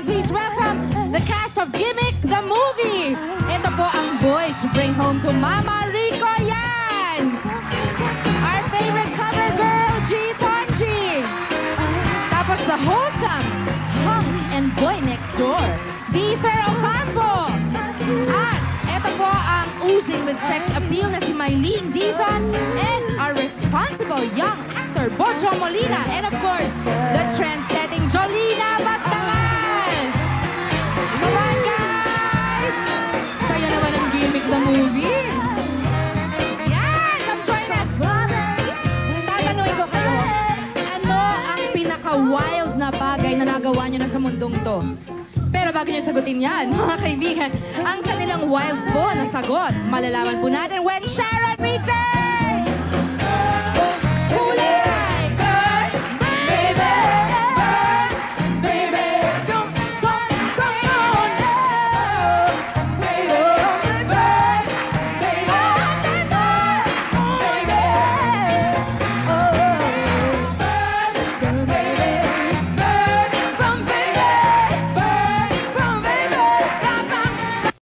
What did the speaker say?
please welcome the cast of Gimmick the Movie. Ito po ang boy to bring home to Mama Rico yan. Our favorite cover girl, G. Tonji. Tapos the wholesome hunk and boy next door, Beaver Ocampo. At ito po ang oozing with sex appeal na si Mylene Dizon and our responsible young actor, Bojo Molina. And of course, the trend-setting Jolina Magdangal. Come on, guys! Saya naman ang Gimmick the Movie. Yan! Come join us! Tatanungin ko kayo, ano ang pinaka-wild na bagay na nagawa niyo na sa mundong to? Pero bago niyo sagutin yan, mga kaibigan, ang kanilang wild po na sagot, malalaman po natin when Sharon returns!